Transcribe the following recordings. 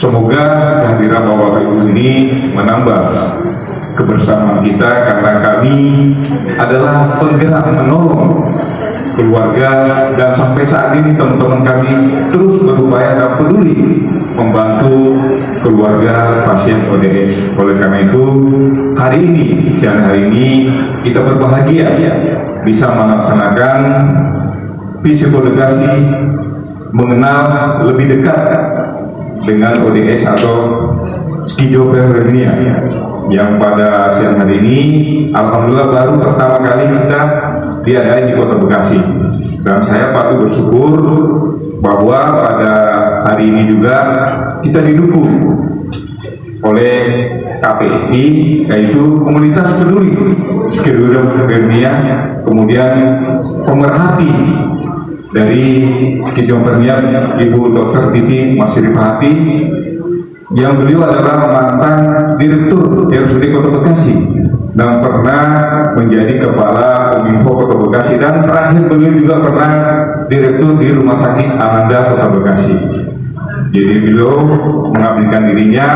Semoga kehadiran Bapak Ibu ini menambah kebersamaan kita, karena kami adalah penggerak menolong keluarga, dan sampai saat ini teman-teman kami terus berupaya dan peduli membantu keluarga pasien ODS. Oleh karena itu, hari ini, siang hari ini, kita berbahagia bisa melaksanakan psikoedukasi mengenal lebih dekat dengan ODS atau skizofrenia, yang pada siang hari ini alhamdulillah baru pertama kali kita diadain di Kota Bekasi, dan saya patut bersyukur bahwa pada hari ini juga kita didukung oleh KPSI, yaitu komunitas peduli skizofrenia, kemudian pemerhati dari skizofrenia Ibu Dr. Titi Masrifati, yang beliau adalah mantan direktur RSUD Kota Bekasi dan pernah menjadi kepala Kominfo Kota Bekasi, dan terakhir beliau juga pernah direktur di Rumah Sakit Ananda Kota Bekasi. Jadi beliau mengabdikan dirinya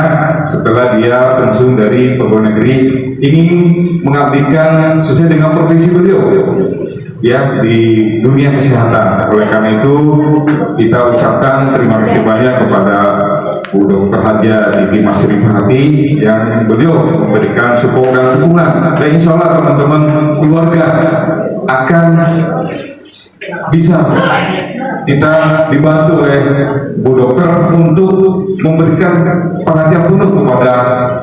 setelah dia pensiun dari pegawai negeri, ingin mengabdikan sesuai dengan profesi beliau ya di dunia kesehatan. Oleh karena itu kita ucapkan terima kasih banyak kepada Bu Dr. Haja Titi Masrifati yang beliau memberikan support dan dukungan, dan insya Allah teman-teman keluarga akan bisa kita dibantu oleh Bu Dokter untuk memberikan perhatian penuh kepada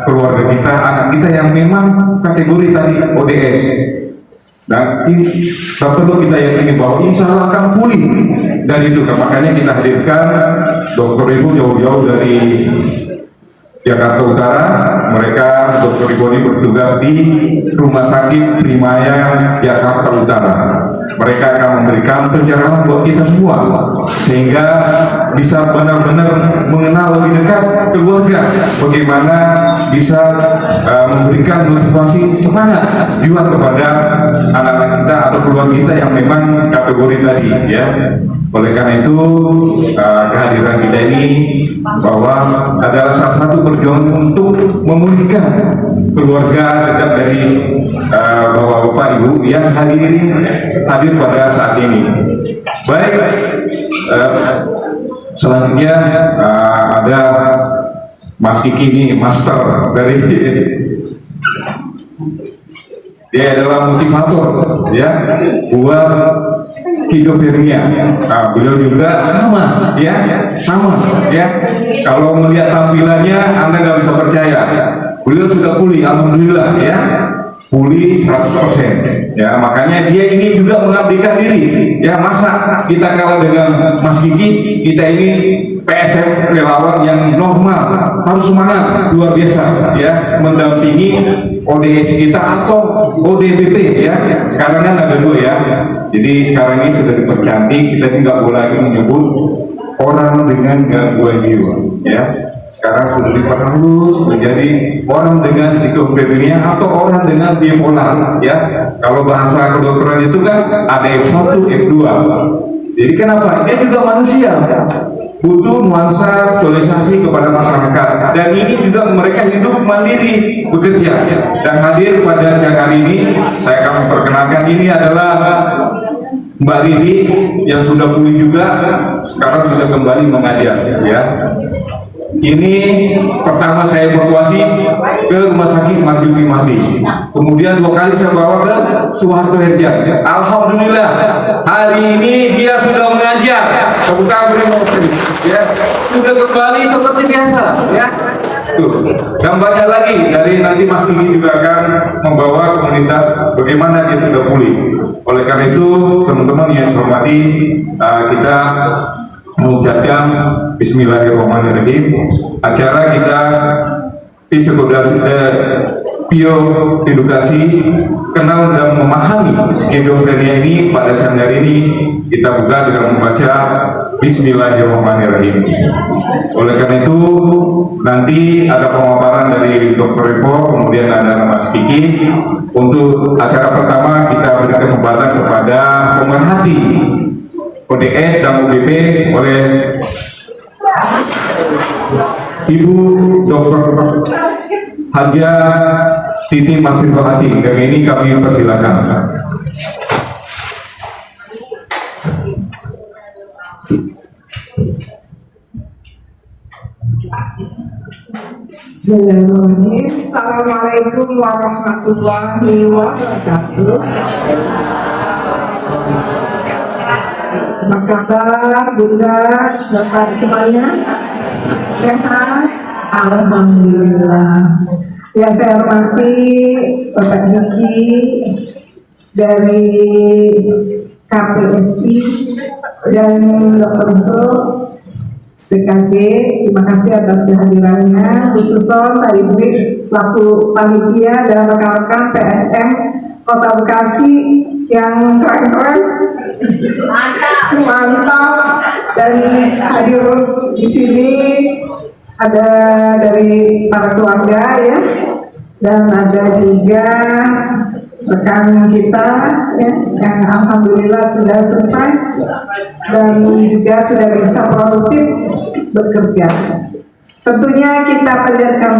keluarga kita, anak kita yang memang kategori tadi ODS. Dan perlu kita yakini bahwa insya Allah akan pulih dari itu. Makanya kita hadirkan dokter ibu jauh-jauh dari Jakarta Utara. Mereka dokter ibu ini bertugas di Rumah Sakit Primaya Jakarta Utara. Mereka akan memberikan pencerahan buat kita semua, sehingga bisa benar-benar mengenal lebih dekat keluarga, bagaimana bisa memberikan motivasi semangat juga kepada anak-anak kita atau keluarga kita yang memang kategori tadi ya. Oleh karena itu kehadiran kita ini bahwa adalah salah satu perjuangan untuk memulihkan keluarga dekat dari bapak-bapak ibu yang hadir pada saat ini. Baik, selanjutnya ada Mas Kiki ini, master dari dia adalah motivator ya buat skizofrenia. Beliau juga sama ya. Kalau melihat tampilannya Anda nggak bisa percaya. Beliau sudah pulih, alhamdulillah ya. Pulih 100% ya, makanya dia ini juga mengabdikan diri ya. Masa kita kalah dengan Mas Kiki, kita ini PSF relawan yang normal, harus semangat luar biasa ya mendampingi ODS kita atau ODPP ya. Sekarang kan ada dua ya, jadi sekarang ini sudah dipercantik, kita ini nggak boleh lagi menyebut orang dengan gangguan jiwa ya. Sekarang sudah diperhalus menjadi orang dengan skizofrenia atau orang dengan bipolar ya. Kalau bahasa kedokteran itu kan ada F1, F2. Jadi kenapa? Dia juga manusia, butuh nuansa sosialisasi kepada masyarakat, dan ini juga mereka hidup mandiri bekerja. Dan hadir pada siang hari ini saya akan memperkenalkan, ini adalah Mbak Riri yang sudah pulih juga, sekarang sudah kembali mengajar ya. Ini pertama saya evakuasi ke Rumah Sakit Marjuki Mahdi, kemudian 2 kali saya bawa ke Soeharto Herja. Alhamdulillah hari ini dia sudah mengajar. Tepuk tangan ya, sudah kembali seperti biasa ya. Tuh, dan banyak lagi dari nanti Mas Kiki juga akan membawa komunitas bagaimana dia sudah pulih. Oleh karena itu teman-teman yang saya hormati, kita mengucapkan Bismillahirrahmanirrahim. Acara kita edukasi kenal dan memahami skizofrenia ini pada siang hari ini kita buka dengan membaca Bismillahirrahmanirrahim. Oleh karena itu nanti ada pemaparan dari Dr. Revo, kemudian ada Mas Kiki. Untuk acara pertama kita beri kesempatan kepada pemerhati ODS dan UBP oleh Ibu Dr. Haja Titi Masrifahati, dan ini kami persilakan. Bismillahirrahmanirrahim. Assalamualaikum warahmatullahi wabarakatuh. Apa kabar Bunda, Bapak semuanya? Sehat? Alhamdulillah. Yang saya hormati Bapak Niki dari KPSI dan Dr. SPKJ, terima kasih atas kehadirannya. Khususnya Pak Ibu selaku panitia dan rekan-rekan PSM Kota Bekasi yang keren-keren, mantap, dan hadir di sini ada dari para keluarga ya, dan ada juga rekan kita ya, yang alhamdulillah sudah selesai dan juga sudah bisa produktif bekerja. Tentunya kita panjatkan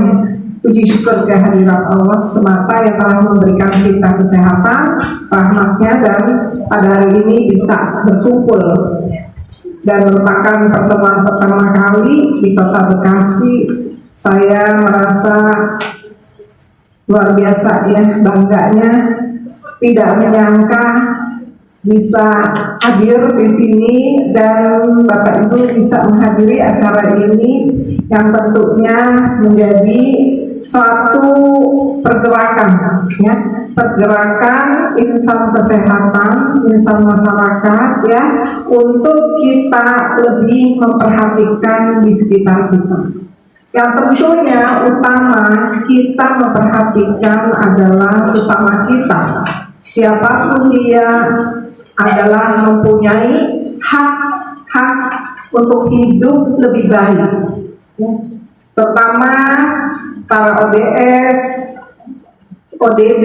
puji syukur kehadiran Allah semata yang telah memberikan kita kesehatan, rahmatnya, dan pada hari ini bisa berkumpul dan merupakan pertemuan pertama kali di Kota Bekasi. Saya merasa luar biasa ya, bangganya, tidak menyangka bisa hadir di sini dan Bapak Ibu bisa menghadiri acara ini yang tentunya menjadi suatu pergerakan ya, pergerakan insan kesehatan, insan masyarakat ya, untuk kita lebih memperhatikan di sekitar kita. Yang tentunya utama kita memperhatikan adalah sesama kita. Siapapun dia adalah mempunyai hak untuk hidup lebih baik. Terutama para ODS, ODB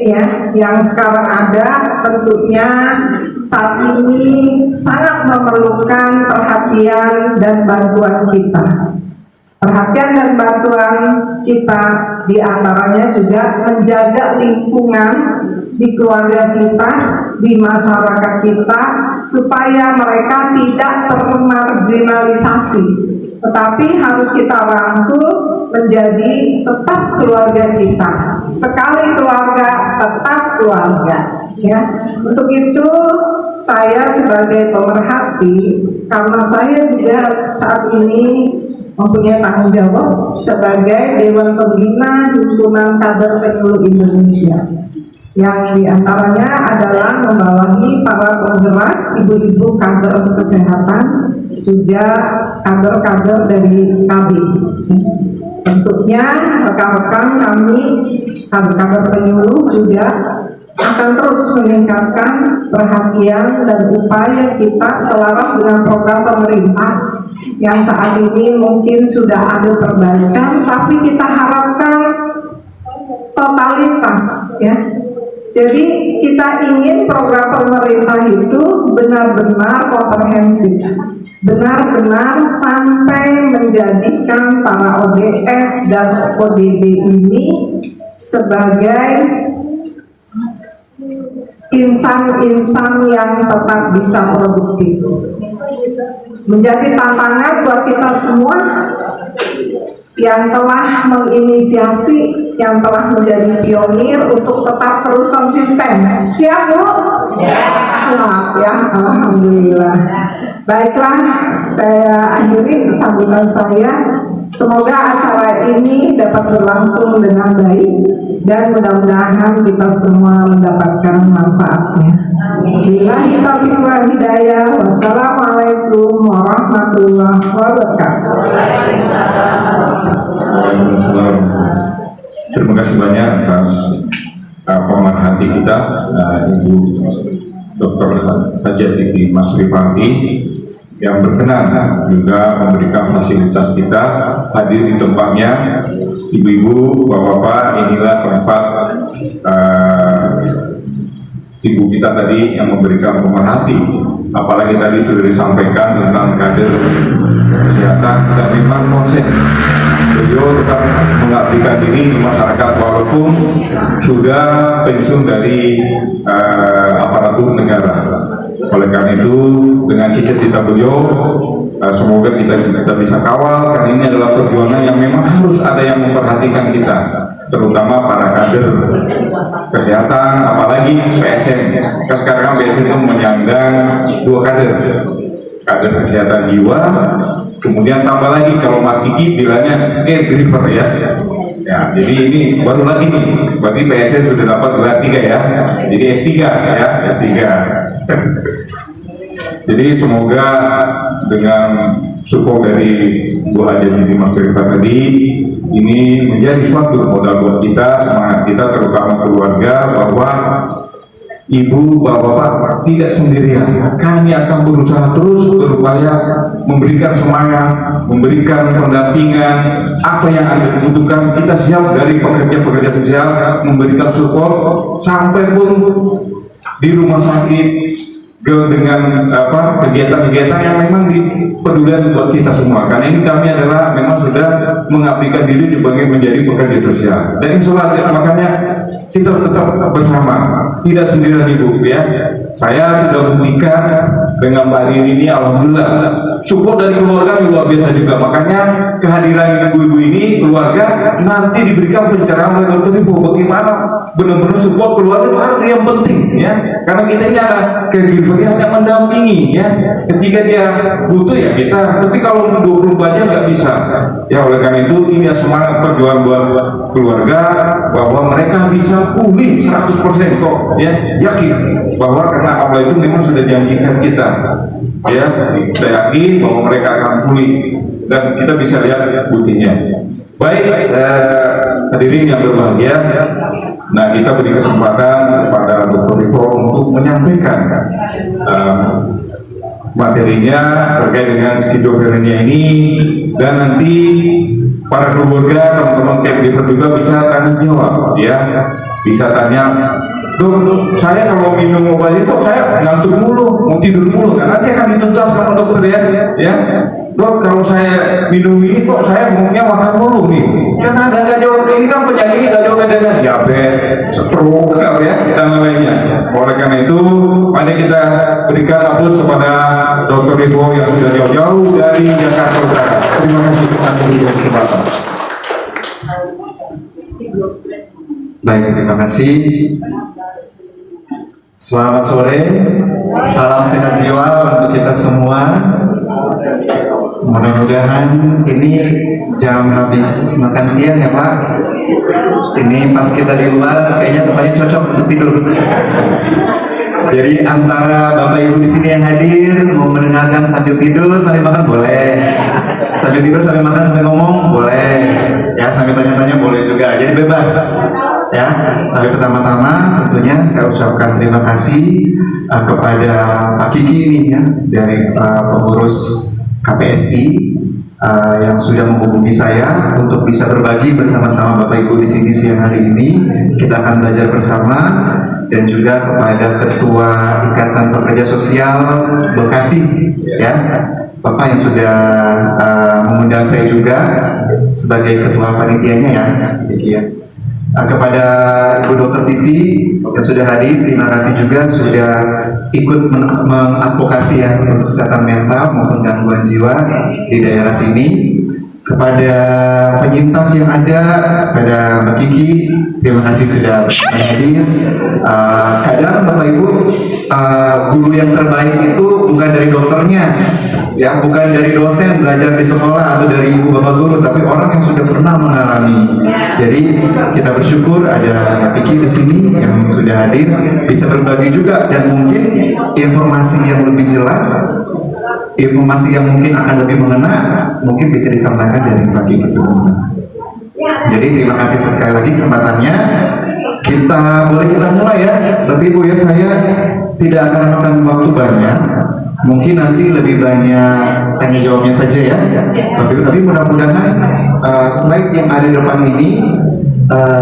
ya, yang sekarang ada, tentunya saat ini sangat memerlukan perhatian dan bantuan kita. Perhatian dan bantuan kita diantaranya juga menjaga lingkungan di keluarga kita, di masyarakat kita, supaya mereka tidak termarginalisasi, tetapi harus kita rangkul menjadi tetap keluarga kita. Sekali keluarga, tetap keluarga. Ya, untuk itu saya sebagai pemerhati, karena saya juga saat ini mempunyai tanggung jawab sebagai Dewan Pembina Himpunan Kader Penyuluh Indonesia, yang diantaranya adalah membawahi para penggerak ibu-ibu kader kesehatan, juga kader-kader dari KB. Tentunya rekan-rekan kami kader-kader penyuluh juga akan terus meningkatkan perhatian dan upaya kita selaras dengan program pemerintah yang saat ini mungkin sudah ada perbaikan, tapi kita harapkan totalitas ya. Jadi kita ingin program pemerintah itu benar-benar komprehensif, benar-benar sampai menjadikan para ODS dan ODB ini sebagai insan-insan yang tetap bisa produktif. Menjadi tantangan buat kita semua yang telah menginisiasi, yang telah menjadi pionir untuk tetap terus konsisten. Siap Bu? Selamat ya, alhamdulillah. Baiklah, saya akhiri sambutan saya. Semoga acara ini dapat berlangsung dengan baik dan mudah-mudahan kita semua mendapatkan manfaatnya. Billahi taufiq wal hidayah. Wassalamualaikum warahmatullahi wabarakatuh. Waalaikumsalam. Terima kasih banyak atas pemerhati kita, Ibu Dr. Haja Titi Masrifahati, yang berkenan juga memberikan fasilitas kita hadir di tempatnya. Ibu-ibu, bapak-bapak, inilah tempat ibu kita tadi yang memberikan pemerhati apalagi tadi sudah disampaikan tentang kader kesehatan, dan memang konsen beliau tetap mengabdikan diri di masyarakat walaupun sudah pensiun dari aparatur negara. Oleh karena itu, dengan cita-cita beliau, semoga kita bisa kawal, karena ini adalah perjuangan yang memang harus ada yang memperhatikan kita, terutama para kader kesehatan, apalagi PSN. Kan sekarang PSN itu menyandang 2 kader kesehatan jiwa, kemudian tambah lagi kalau Mas Kiki bilangnya caregiver ya. Ya, jadi ini baru lagi nih, berarti PSN sudah dapat gelar 3 ya, jadi S3 ya, S3. Jadi semoga dengan support dari Bu Haja Mas Rifat tadi, ini menjadi suatu modal buat kita, semangat kita, terutama keluarga, bahwa ibu, bapak tidak sendirian. Kami akan berusaha terus berupaya memberikan semangat, memberikan pendampingan, apa yang Anda butuhkan. Kita siap dari pekerja-pekerja sosial memberikan support, sampai pun di rumah sakit dengan kegiatan-kegiatan yang memang dipedulikan buat kita semua. Karena ini kami adalah memang sudah mengabdikan diri sebagai menjadi pekerja sosial. Dan insya Allah makanya kita tetap bersama, tidak sendirian Ibu ya. Saya sudah buktikan dengan Mbak Rini ini, alhamdulillah support dari keluarga luar biasa juga. Makanya kehadiran ibu-ibu ini, keluarga nanti diberikan pencerahan oleh Dr. Ibu bagaimana benar-benar support keluarga itu harus yang penting ya. Karena kita ini ada caregiver hanya mendampingi ya, ketika dia butuh ya kita, tapi kalau 24 jam nggak bisa ya. Oleh karena itu ini semangat perjuangan buat keluarga, bahwa mereka bisa pulih 100% kok ya, yakin bahwa karena Allah itu memang sudah janjikan kita ya, kita yakin bahwa mereka akan pulih dan kita bisa lihat buktinya. Baik, hadirin yang berbahagia, nah kita beri kesempatan kepada Dr. Rivo untuk menyampaikan materinya terkait dengan skizofrenia ini, dan nanti para keluarga, teman-teman caregiver juga bisa tanya jawab ya, bisa tanya, Dok, saya kalau minum obat itu saya ngantuk mulu, mau tidur mulu, nah, nanti akan dituntas sama dokter ya. Dok, kalau saya minum ini kok saya maunya makan mulu nih. Kan ada nggak jawab, ini kan penyakitnya nggak jauh beda dengan diabetes, stroke ya, dan lainnya. Oleh karena itu, mari kita berikan aplaus kepada Dr. Rivo yang sudah jauh-jauh dari Jakarta Utara. Terima kasih kepada beliau kesempatan. Baik, terima kasih. Selamat sore, salam sehat jiwa untuk kita semua. Mudah-mudahan ini jam habis makan siang ya Pak. Ini pas kita di luar kayaknya tempatnya cocok untuk tidur. Jadi antara Bapak Ibu di sini yang hadir mau mendengarkan sambil tidur sambil makan boleh, sambil tidur sambil makan sambil ngomong boleh, ya sambil tanya-tanya boleh juga. Jadi bebas. Ya, tapi pertama-tama tentunya saya ucapkan terima kasih kepada Pak Kiki ini ya, dari pengurus KPSI yang sudah menghubungi saya untuk bisa berbagi bersama-sama Bapak Ibu di sini siang hari ini. Kita akan belajar bersama, dan juga kepada Ketua Ikatan Pekerja Sosial Bekasi ya, Bapak yang sudah mengundang saya juga sebagai ketua panitianya ya, Kiki ya. Kepada Ibu Dr. Titi yang sudah hadir, terima kasih juga sudah ikut mengadvokasi ya untuk kesehatan mental maupun gangguan jiwa di daerah sini. Kepada penyintas yang ada, kepada Mbak Kiki, terima kasih sudah hadir. Kadang Bapak Ibu, guru yang terbaik itu bukan dari dokternya, ya, bukan dari dosen belajar di sekolah atau dari ibu bapak guru, tapi orang yang sudah pernah mengalami. Jadi kita bersyukur ada Mbak Kiki di sini yang sudah hadir, bisa berbagi juga, dan mungkin informasi yang lebih jelas, informasi yang mungkin akan lebih mengena, mungkin bisa disampaikan dari Mbak Kiki sebelumnya. Jadi terima kasih sekali lagi kesempatannya. Kita mulai ya, Bapak Ibu ya, saya tidak akan memakan waktu banyak. Mungkin nanti lebih banyak tanya jawabnya saja ya, tapi mudah-mudahan slide yang ada di depan ini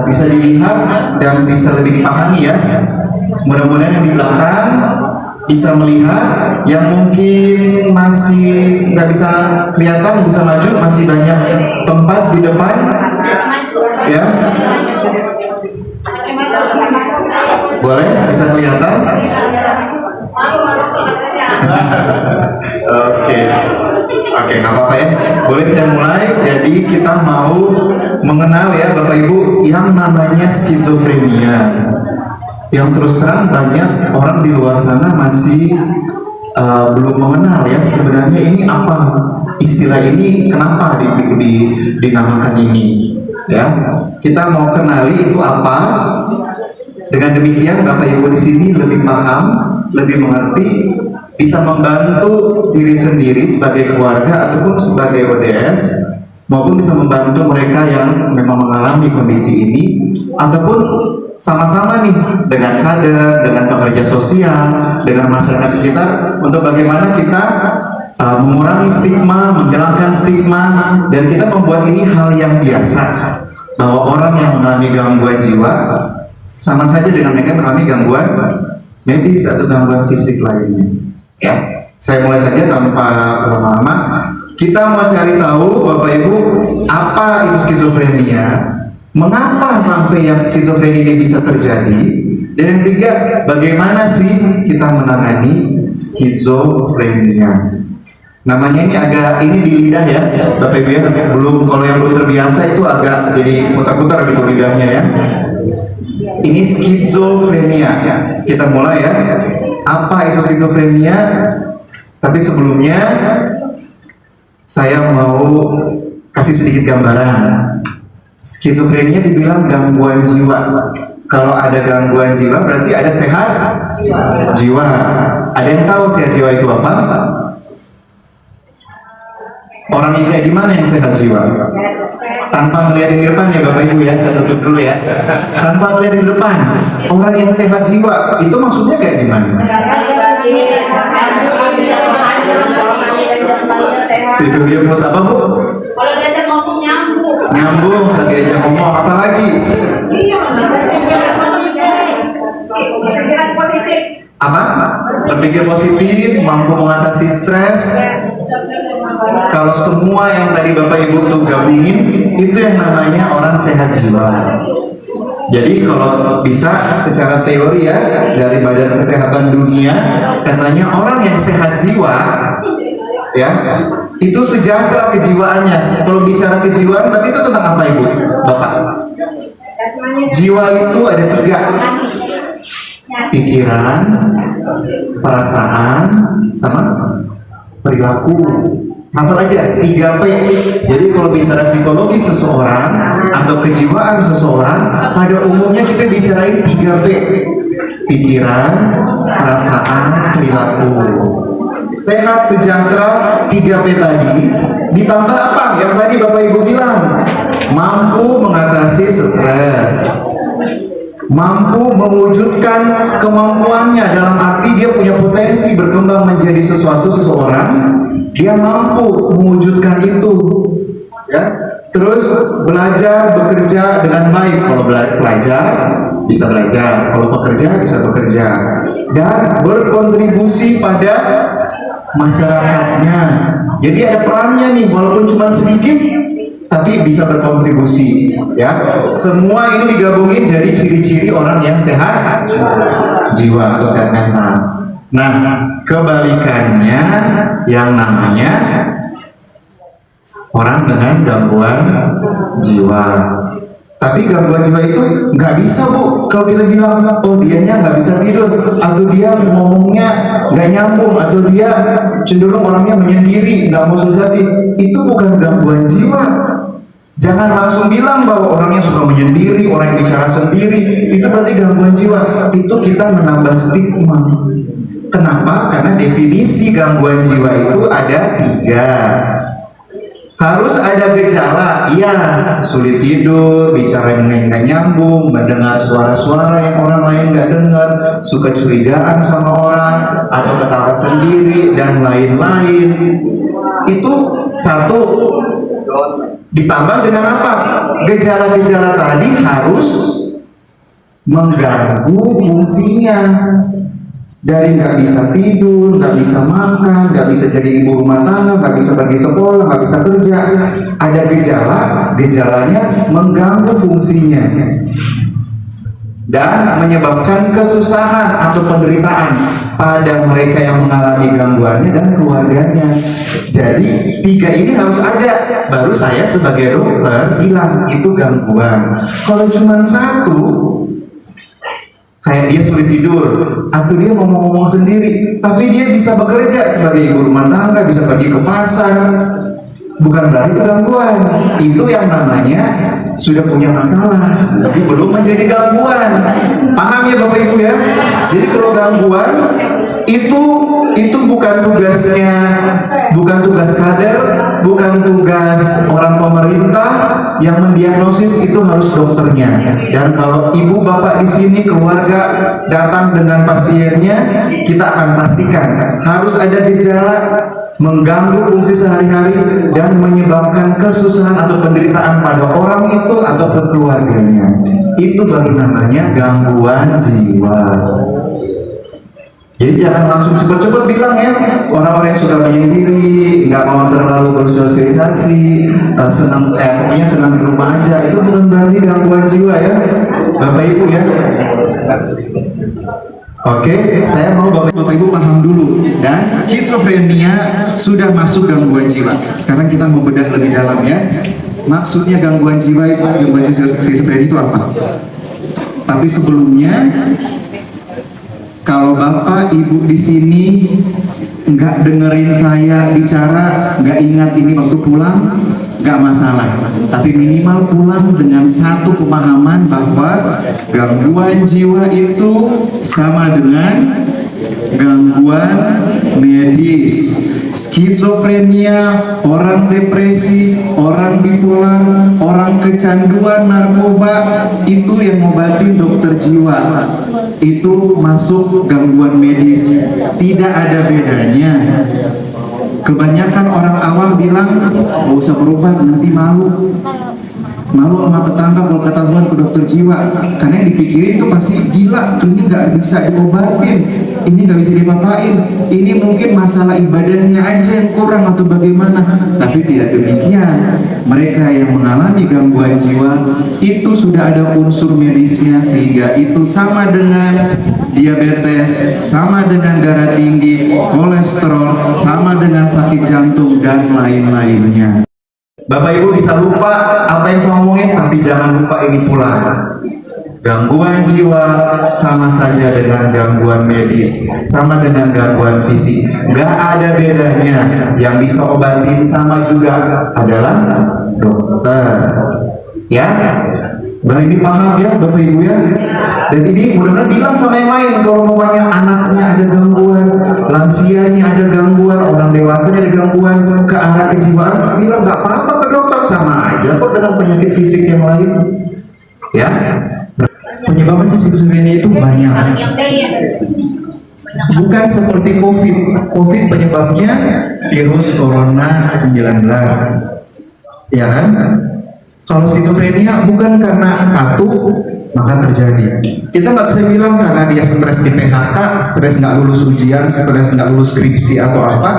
bisa dilihat dan bisa lebih dipahami ya. Mudah-mudahan yang di belakang bisa melihat, yang mungkin masih nggak bisa kelihatan, bisa maju, masih banyak tempat di depan, ya. Boleh, bisa kelihatan? Oke, oke, nggak apa-apa ya. Boleh saya mulai. Jadi kita mau mengenal ya Bapak Ibu yang namanya skizofrenia. Yang terus terang banyak orang di luar sana masih belum mengenal ya sebenarnya ini apa, istilah ini kenapa dinamakan ini ya. Kita mau kenali itu apa. Dengan demikian Bapak Ibu di sini lebih paham, lebih mengerti, bisa membantu diri sendiri sebagai keluarga ataupun sebagai ODS, maupun bisa membantu mereka yang memang mengalami kondisi ini, ataupun sama-sama nih dengan kader, dengan pekerja sosial, dengan masyarakat sekitar untuk bagaimana kita mengurangi stigma, menghilangkan stigma, dan kita membuat ini hal yang biasa bahwa orang yang mengalami gangguan jiwa sama saja dengan mereka mengalami gangguan medis atau gangguan fisik lainnya. Ya, saya mulai saja tanpa lama-lama. Kita mau cari tahu Bapak Ibu apa itu skizofrenia, mengapa sampai yang skizofrenia ini bisa terjadi, dan yang ketiga bagaimana sih kita menangani skizofrenia. Namanya ini agak ini di lidah ya Bapak Ibu ya, belum, kalau yang belum terbiasa itu agak jadi putar-putar gitu lidahnya ya. Ini skizofrenia. Kita mulai ya. Apa itu skizofrenia? Tapi sebelumnya saya mau kasih sedikit gambaran. Skizofrenia dibilang gangguan jiwa. Kalau ada gangguan jiwa berarti ada sehat jiwa. Ada yang tahu sehat jiwa itu apa? Orang yang kayak gimana yang sehat jiwa? Tanpa melihat di depan ya Bapak Ibu ya, saya tutup dulu ya. Tanpa melihat di depan, orang yang sehat jiwa itu maksudnya kayak gimana? Tidur dia plus apa Bu? Kalau diajak ngomong nyambung. Nyambung, saat diajak ngomong apa lagi? Iya, pikiran positif. Apa? Berpikir positif, mampu mengatasi stres. Kalau semua yang tadi Bapak Ibu tuh gabungin, itu yang namanya orang sehat jiwa. Jadi kalau bisa secara teori ya, dari Badan Kesehatan Dunia, katanya orang yang sehat jiwa ya, itu sejahtera kejiwaannya. Kalau bicara kejiwaan berarti itu tentang apa Ibu? Bapak? Jiwa itu ada 3. Pikiran, perasaan, sama perilaku. Hafal aja 3P. Jadi kalau bicara psikologi seseorang atau kejiwaan seseorang, pada umumnya kita bicarain 3P. Pikiran, perasaan, perilaku. Sehat, sejahtera, 3P tadi ditambah apa? Yang tadi Bapak Ibu bilang, mampu mengatasi stres, mampu mewujudkan kemampuannya, dalam arti dia punya potensi berkembang menjadi seseorang, dia mampu mewujudkan itu ya. Terus belajar, bekerja dengan baik. Kalau belajar bisa belajar, kalau bekerja bisa bekerja, dan berkontribusi pada masyarakatnya. Jadi ada perannya nih, walaupun cuma sedikit tapi bisa berkontribusi ya. Semua ini digabungin jadi ciri-ciri orang yang sehat jiwa atau sehat mental. Nah, kebalikannya yang namanya orang dengan gangguan jiwa. Tapi gangguan jiwa itu nggak bisa Bu, kalau kita bilang oh dianya nggak bisa tidur, atau dia ngomongnya nggak nyambung, atau dia cenderung orangnya menyendiri, nggak mau sosialisasi, itu bukan gangguan jiwa. Jangan langsung bilang bahwa orang yang suka menyendiri, orang yang bicara sendiri, itu berarti gangguan jiwa. Itu kita menambah stigma. Kenapa? Karena definisi gangguan jiwa itu ada 3. Harus ada gejala, iya, sulit tidur, bicaranya nggak nyambung, mendengar suara-suara yang orang lain nggak dengar, suka curigaan sama orang, atau ketawa sendiri, dan lain-lain. Itu 1. Ditambah dengan apa? Gejala-gejala tadi harus mengganggu fungsinya. Dari nggak bisa tidur, nggak bisa makan, nggak bisa jadi ibu rumah tangga, nggak bisa pergi sekolah, nggak bisa kerja. Ada gejalanya mengganggu fungsinya dan menyebabkan kesusahan atau penderitaan pada mereka yang mengalami gangguannya dan keluarganya. Jadi 3 ini harus ada, baru saya sebagai dokter bilang itu gangguan. Kalau cuma 1, kayak dia sulit tidur atau dia ngomong-ngomong sendiri, tapi dia bisa bekerja sebagai ibu rumah tangga, bisa pergi ke pasar, bukan berarti itu gangguan. Itu yang namanya sudah punya masalah, tapi belum menjadi gangguan. Paham ya Bapak Ibu ya? Jadi kalau gangguan itu bukan tugasnya, bukan tugas kader, bukan tugas orang pemerintah yang mendiagnosis, itu harus dokternya. Dan kalau ibu bapak di sini keluarga datang dengan pasiennya, kita akan pastikan harus ada gejala mengganggu fungsi sehari-hari dan menyebabkan kesusahan atau penderitaan pada orang itu atau ke keluarganya. Itu baru namanya gangguan jiwa. Jadi jangan langsung cepat-cepat bilang ya, orang-orang yang suka menyendiri, nggak mau terlalu bersosialisasi, pokoknya senang di rumah aja, itu bukan berarti gangguan jiwa ya, Bapak Ibu ya. Oke, saya mau Bapak Ibu paham dulu. Dan skizofrenia sudah masuk gangguan jiwa. Sekarang kita mau bedah lebih dalam ya. Maksudnya gangguan jiwa itu, gangguan skizofrenia itu apa? Tapi sebelumnya, kalau Bapak Ibu di sini nggak dengerin saya bicara, nggak ingat ini waktu pulang, nggak masalah. Tapi minimal pulang dengan satu pemahaman bahwa gangguan jiwa itu sama dengan gangguan medis. Skizofrenia, orang depresi, orang bipolar, orang kecanduan narkoba, itu yang ngobatin dokter jiwa. Itu masuk gangguan medis. Tidak ada bedanya. Kebanyakan orang awam bilang gak usah berobat, nanti malu sama tetangga kalau ketahuan ke dokter jiwa, karena yang dipikirin tuh pasti gila, ini nggak bisa diobatin, ini nggak bisa dipapain, ini mungkin masalah ibadahnya aja yang kurang atau bagaimana. Tapi tidak demikian. Mereka yang mengalami gangguan jiwa itu sudah ada unsur medisnya, sehingga itu sama dengan diabetes, sama dengan darah tinggi, kolesterol, sama dengan sakit jantung dan lain-lainnya. Bapak Ibu bisa lupa apa yang saya omongin, tapi jangan lupa ini pula. Gangguan jiwa sama saja dengan gangguan medis, sama dengan gangguan fisik. Gak ada bedanya. Yang bisa obatin sama juga adalah dokter. Ya, Bang ini paham ya Bapak Ibu ya. Dan ini mudah-mudahan bilang sama yang lain, kalau mamanya anaknya ada gangguan, lansianya ada gangguan, orang dewasanya ada gangguan ke arah kejiwaan, bilang nggak apa-apa ke dokter, sama aja kok dengan penyakit fisik yang lain. Ya, penyebabnya skizofrenia itu banyak. Bukan seperti COVID. COVID penyebabnya virus corona 19. Ya kan? Kalau skizofrenia bukan karena satu maka terjadi. Kita nggak bisa bilang karena dia stres di PHK, stres nggak lulus ujian, stres nggak lulus skripsi atau apa,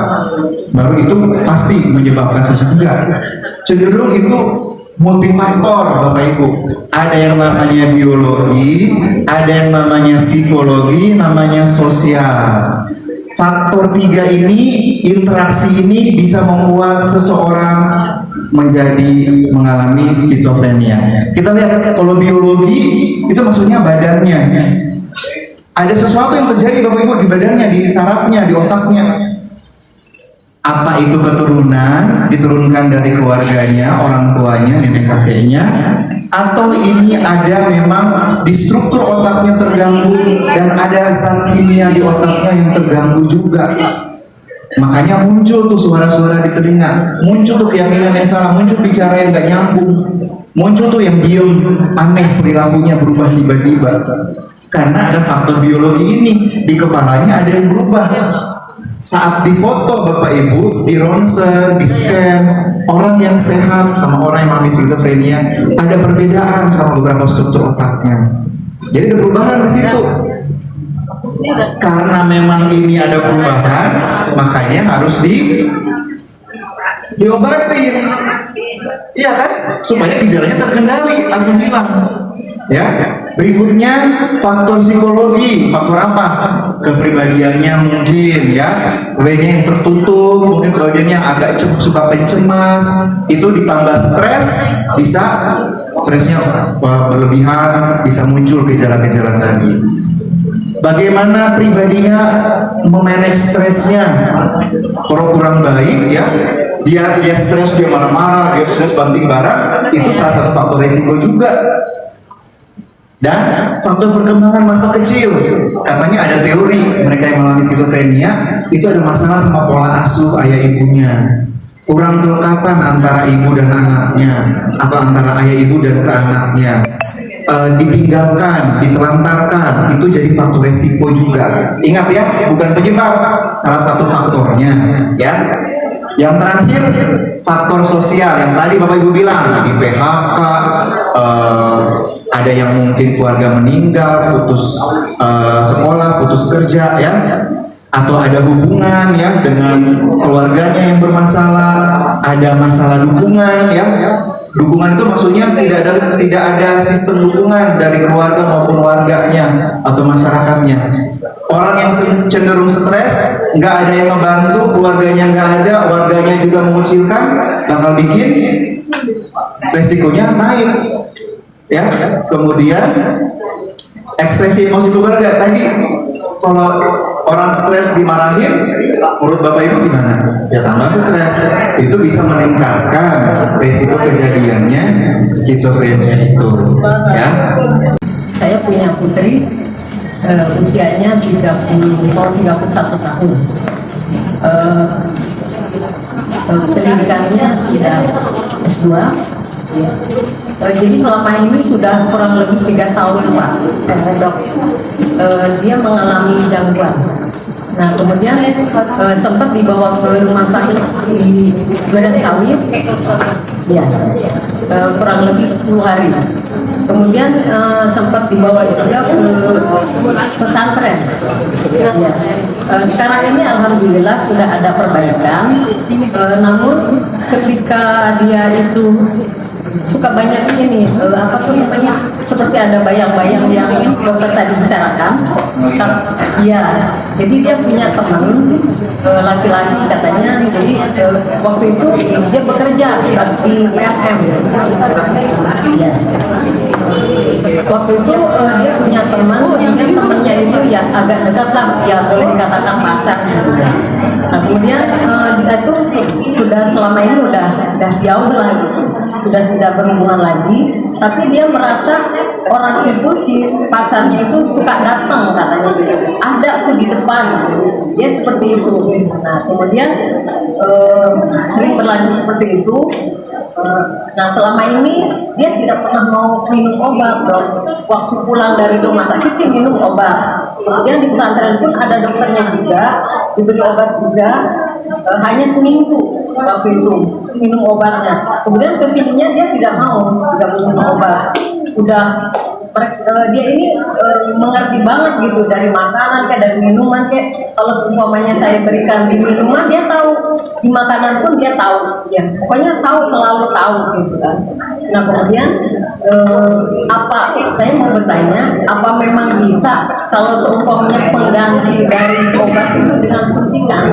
baru itu pasti menyebabkan sesuatu. Enggak. Cenderung itu multifaktor Bapak Ibu. Ada yang namanya biologi, ada yang namanya psikologi, namanya sosial. Faktor 3 ini, interaksi ini bisa membuat seseorang menjadi mengalami skizofrenia. Kita lihat kalau biologi itu maksudnya badannya. Ada sesuatu yang terjadi Bapak Ibu di badannya, di sarafnya, di otaknya. Apa itu keturunan, diturunkan dari keluarganya, orang tuanya, nenek kakeknya, atau ini ada memang di struktur otaknya terganggu dan ada zat kimia di otaknya yang terganggu juga. Makanya muncul tuh suara-suara di telinga, muncul tuh keyakinan yang salah, muncul bicara yang gak nyambung, muncul tuh yang diem, aneh, perilakunya berubah tiba-tiba. Karena ada faktor biologi ini, di kepalanya ada yang berubah. Saat difoto Bapak Ibu, di ronsen, di scan, orang yang sehat sama orang yang mengalami skizofrenia ada perbedaan sama beberapa struktur otaknya. Jadi ada perubahan di situ. Karena memang ini ada perubahan, makanya harus diobatin, iya kan? Supaya gejalanya terkendali atau hilang. Ya, berikutnya faktor psikologi, faktor apa? Kepribadiannya mungkin ya, W-nya yang tertutup, mungkin badannya agak suka pencemas, itu ditambah stres, bisa stresnya berlebihan, bisa muncul gejala-gejala tadi. Bagaimana pribadinya memanage stresnya? Kalau kurang baik ya, dia stres, dia marah-marah, dia stres banting barang, itu salah satu faktor resiko juga. Dan faktor perkembangan masa kecil, katanya ada teori mereka yang mengalami skizofrenia itu ada masalah sama pola asuh ayah ibunya, kurang kelekatan antara ibu dan anaknya atau antara ayah ibu dan ke anaknya, ditinggalkan, ditelantarkan, itu jadi faktor resiko juga. Ingat ya, bukan penyebab, salah satu faktornya ya. Yang terakhir, faktor sosial yang tadi Bapak Ibu bilang, di PHK, ada yang mungkin keluarga meninggal, putus sekolah, putus kerja ya, atau ada hubungan ya dengan keluarganya yang bermasalah, ada masalah dukungan ya. Dukungan itu maksudnya tidak ada sistem dukungan dari keluarga maupun warganya atau masyarakatnya. Orang yang cenderung stres, nggak ada yang membantu, keluarganya nggak ada, warganya juga mengucilkan, bakal bikin resikonya naik. Ya, kemudian ekspresi emosi keluarga tadi, kalau orang stres dimarahin, menurut Bapak Ibu gimana? Ya tambah stres, itu bisa meningkatkan resiko kejadiannya skizofrenia itu. Ya. Saya punya putri, usianya 31 tahun. Pendidikannya sudah S2. Ya. Jadi selama ini sudah kurang lebih 3 tahun Pak, dok. Dia mengalami gangguan. Nah kemudian sempat dibawa ke rumah sakit di Badan Sawit, ya, kurang lebih 10 hari. Kemudian sempat dibawa juga ke pesantren. Ya. Sekarang ini alhamdulillah sudah ada perbaikan. Namun ketika dia itu suka banyak ini apa tuh namanya, seperti ada bayang-bayang yang dokter tadi bicarakan. Iya, jadi dia punya teman laki-laki katanya. Jadi waktu itu dia bekerja di PSM. Iya. Waktu itu dia punya teman, kemudian temannya itu ya agak dekat lah, ya boleh dikatakan pacar. Nah kemudian dia itu sudah selama ini udah jauh lah gitu, sudah tidak berhubungan lagi, tapi dia merasa orang itu, si pacarnya itu suka datang katanya gitu, ada tuh di depan, dia seperti itu. Nah kemudian sering berlanjut seperti itu. Nah selama ini dia tidak pernah mau minum obat, dok. Waktu pulang dari rumah sakit sih minum obat. Kemudian di pesantren pun ada dokternya juga, diberi obat juga. Hanya seminggu waktu itu minum obatnya. Kemudian kesininya dia tidak mau minum obat. Udah dia ini mengerti banget gitu, dari makanan kayak dari minuman kayak, kalau seumpamanya saya berikan di minuman dia tahu, di makanan pun dia tahu, ya pokoknya tahu, selalu tahu gitu kan. Nah kemudian apa, saya mau bertanya, apa memang bisa kalau seumpamanya pengganti dari obat itu dengan suntikan?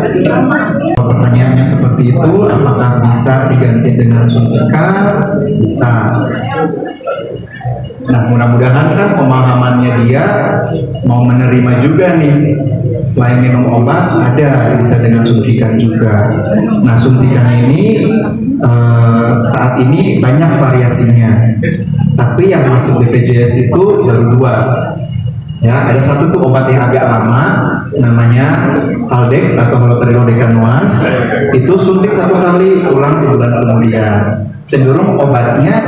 Pertanyaannya seperti itu, apakah bisa diganti dengan suntikan? Bisa. Nah mudah-mudahan kan pemahamannya dia mau menerima juga nih, selain minum obat ada bisa dengan suntikan juga. Nah suntikan ini saat ini banyak variasinya, tapi yang masuk BPJS itu baru 2. Ya, ada satu tuh obat yang agak lama, namanya Haldex atau Haloperidol Decanoase. Itu suntik 1 kali, ulang sebulan kemudian. Cenderung obatnya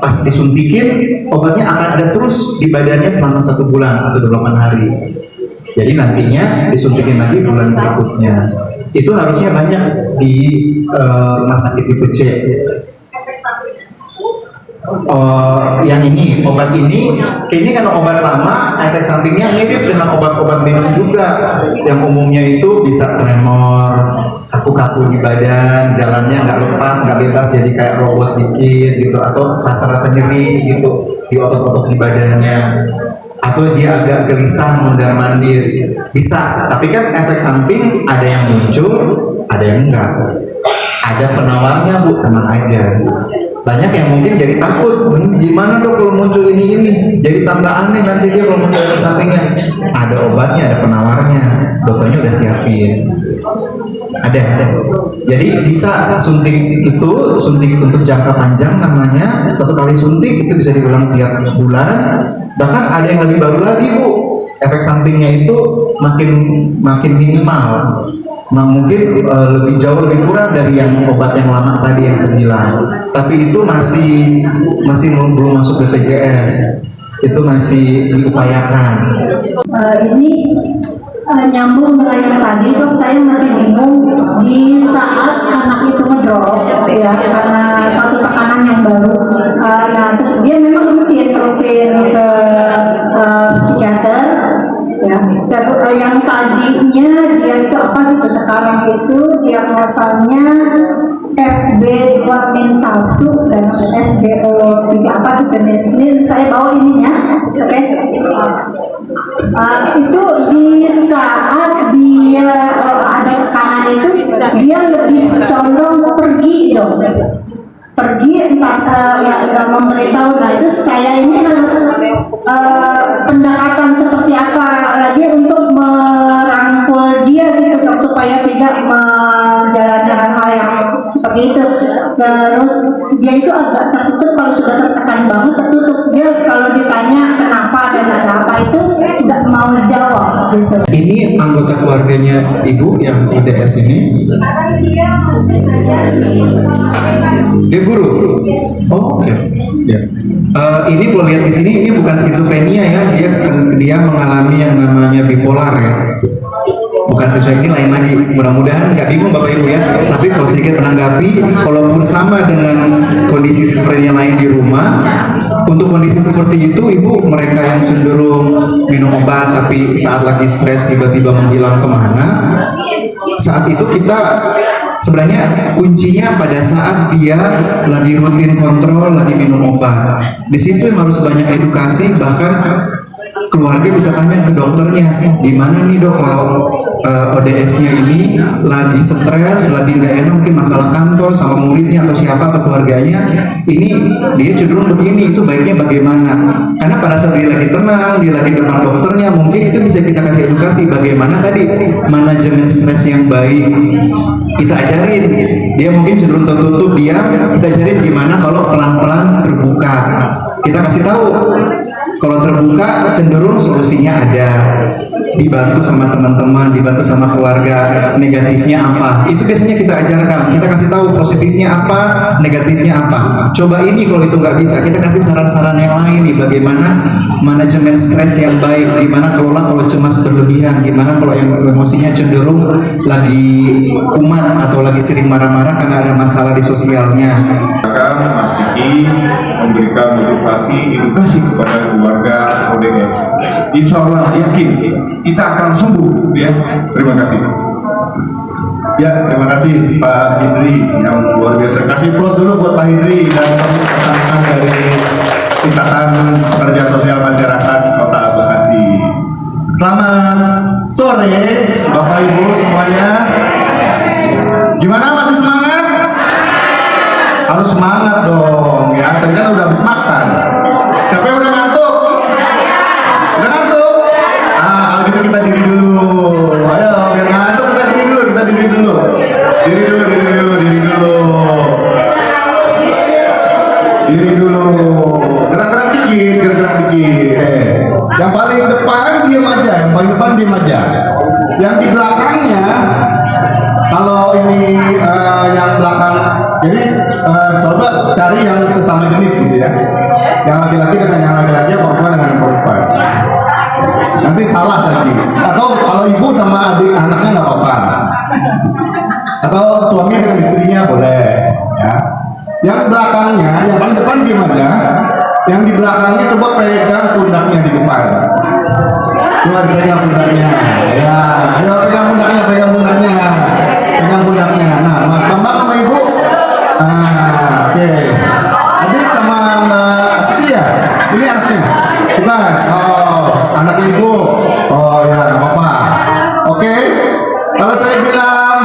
pas disuntikin, obatnya akan ada terus di badannya selama 1 bulan atau 28 hari. Jadi nantinya disuntikin lagi bulan berikutnya. Itu harusnya banyak di rumah sakit tipe C. yang ini obat ini kayaknya kan obat lama efek sampingnya mirip dengan obat-obat minum juga yang umumnya itu bisa tremor, kaku-kaku di badan, jalannya nggak lepas, nggak bebas, jadi kayak robot dikit gitu, atau rasa-rasa nyeri gitu di otot-otot di badannya, atau dia agak gelisah mondar-mandir, bisa. Tapi kan efek samping ada yang muncul, ada yang enggak. Ada penawarnya Bu, tenang aja. Banyak yang mungkin jadi takut, gimana dok kalau muncul ini, jadi tambah aneh nanti dia kalau muncul efek sampingnya. Ada obatnya, ada penawarnya, dokternya udah siapin. Ada. Jadi bisa suntik itu, suntik untuk jangka panjang namanya, 1 kali suntik itu bisa diulang tiap bulan. Bahkan ada yang lebih baru lagi Bu, efek sampingnya itu makin minimal. Nah, mungkin lebih jauh lebih kurang dari yang obat yang lama tadi yang 9, tapi itu masih belum masuk BPJS, itu masih diupayakan. Ini nyambung dengan yang tadi dok, saya masih bingung di saat anak itu ngedrop ya karena satu tekanan yang baru. Nah terus dia memang rutin ke psikiater ya. Terus yang tadinya dia itu apa gitu, sekarang itu diagnosanya FB2-1 dan FBO3 apa gitu. Ini saya bawa ininya, oke? Itu di saat dia ada tekanan itu dia lebih condong pergi dong, pergi entah memberitahu. Nah itu saya ini harus pendekatan seperti apa lagi untuk merangkul dia gitu dok, supaya tidak menjalankan hal yang seperti itu. Terus dia itu agak tertutup, kalau sudah tertekan banget tertutup. Dia kalau ditanya kenapa dan ada apa itu nggak mau jawab gitu. Ini anggota keluarganya ibu yang IDS ini? Dia guru? Oh, oke. Ya. Ini kalau lihat di sini ini bukan skizofrenia ya, dia mengalami yang namanya bipolar ya. Bukan sesuai, ini lain lagi. Mudah-mudahan nggak bingung Bapak Ibu ya. Tapi kalau sedikit menanggapi, kalaupun sama dengan kondisi skizofrenia lain di rumah, untuk kondisi seperti itu Ibu, mereka yang cenderung minum obat tapi saat lagi stres tiba-tiba menghilang kemana, saat itu kita sebenarnya kuncinya pada saat dia lagi rutin kontrol, lagi minum obat. Di situ yang harus banyak edukasi, bahkan keluarga bisa tanya ke dokternya, gimana nih dok kalau ODS-nya ini lagi stres, lagi nggak enak, mungkin masalah kantor sama muridnya atau siapa atau keluarganya, ini dia cenderung begini, itu baiknya bagaimana? Karena pada saat dia lagi tenang, dia lagi depan dokternya, mungkin itu bisa kita kasih edukasi bagaimana tadi manajemen stres yang baik. Kita ajarin, dia mungkin cenderung tertutup diam, kita ajarin gimana kalau pelan-pelan terbuka. Kita kasih tahu, kalau terbuka cenderung solusinya ada, dibantu sama teman-teman, dibantu sama keluarga. Negatifnya apa? Itu biasanya kita ajarkan, kita kasih tahu positifnya apa, negatifnya apa. Coba ini, kalau itu nggak bisa, kita kasih saran-saran yang lain nih, bagaimana manajemen stres yang baik, gimana kelola kalau cemas berlebihan, gimana kalau yang emosinya cenderung lagi kumat atau lagi sering marah-marah karena ada masalah di sosialnya. Akan Mas Diki memberikan motivasi edukasi kepada keluarga ODS. Insya Allah yakin kita akan sembuh ya. Terima kasih. Ya, terima kasih Pak Hidri yang luar biasa. Kasih plus dulu buat Pak Hidri dan rekan-rekan dari Ikatan Pekerja Sosial Masyarakat Kota Bekasi. Selamat sore Bapak Ibu semuanya. Gimana, masih semangat? Harus semangat dong ya. Tadi kan udah habis makan. Siapa yang udah ngantuk? Udah ngantuk? Kalau gitu kita diri dulu. Ayo, biar ngantuk kita diri dulu. Diri dulu. Gerak-gerak dikit. Yang paling depan diem aja. Yang di belakangnya, kalau ini yang belakang, jadi coba cari yang sesama jenis gitu ya. Yang laki-laki dengan yang laki-laki, perempuan dengan yang perempuan. Nanti salah lagi. Atau kalau ibu sama adik anaknya nggak apa-apa. Atau suami dengan istrinya boleh, ya. Yang belakangnya, yang paling depan gimana? Yang di belakangnya coba pegang pundaknya di depan. Coba pegang pundaknya. Ya, ayo pegang pundaknya, pegang pundaknya. Pegang pundaknya. Nah, Mas Bambang sama Ibu. Oke. Adik sama Mbak Astuti ya? Ini anaknya? Bukan? Oh, anak Ibu. Oh ya, nggak apa-apa. Oke. Kalau saya bilang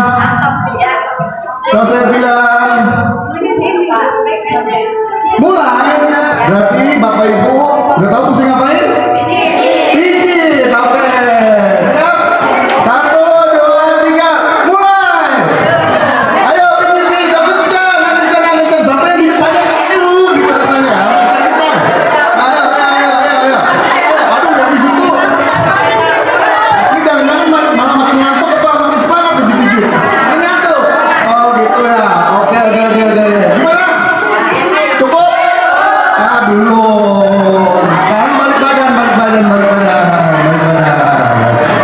mulai, berarti Bapak Ibu udah tahu mesti ngapain? Pijit. Oke. Siap? 1, 2, 3, mulai. Ayo pijit, kencang sampai di depannya. Gitu rasanya. Sakit kan? Ayo. Aduh, yang di situ. Ini jangan-jangan malah makin ngantuk apa makin semangat tuh dipijit. Makin ngantuk. Oh gitu ya. Oke. Gimana? Cukup? Belum. Sekarang balik badan.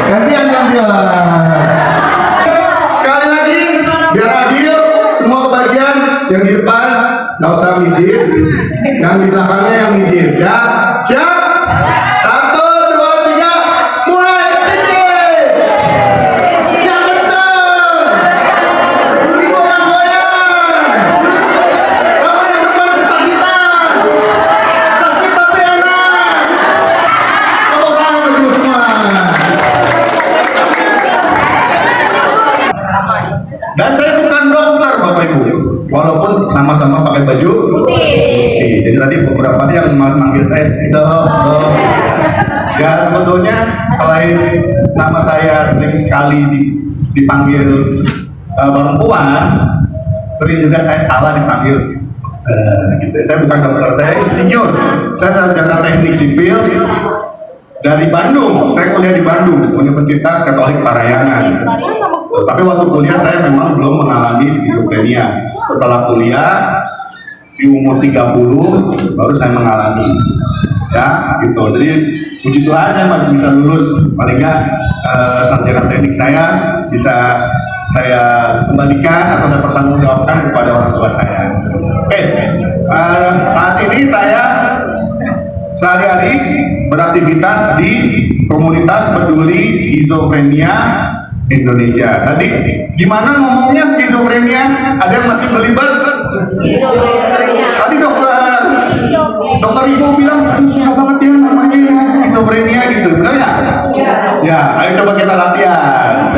Gantian. Sekali lagi, biar adil, semua kebagian yang di depan nggak usah mijit, yang di belakangnya yang mijit. Ya, siap? 1, 2, 3, mulai mijit. Yang kencang. Ibu yang goyang. Sama yang depan kesakitan. Sakit tapi enak. Tepuk tangan untuk semua. Dan saya bukan dokter Bapak Ibu, walaupun sama-sama pakai baju putih. Jadi tadi beberapa yang manggil saya dok. Ya sebetulnya selain nama saya sering sekali dipanggil perempuan, sering juga saya salah dipanggil gitu. Saya bukan dokter, saya insinyur. Saya sarjana teknik sipil dari Bandung. Saya kuliah di Bandung, Universitas Katolik Parayangan. Tapi waktu kuliah saya memang belum mengalami skizofrenia. Setelah kuliah di umur 30 baru saya mengalami. Ya, gitu. Jadi puji Tuhan saya masih bisa lulus. Paling nggak sarjana teknik saya bisa saya kembalikan atau saya pertanggungjawabkan kepada orang tua saya. Oke, saat ini saya sehari-hari beraktivitas di komunitas peduli skizofrenia Indonesia. Tadi gimana ngomongnya skizofrenia? Ada yang masih belibet? Tadi dokter Ivo bilang, aduh susah banget ya namanya ya skizofrenia gitu. Benar nggak? Ya, ayo coba kita latihan.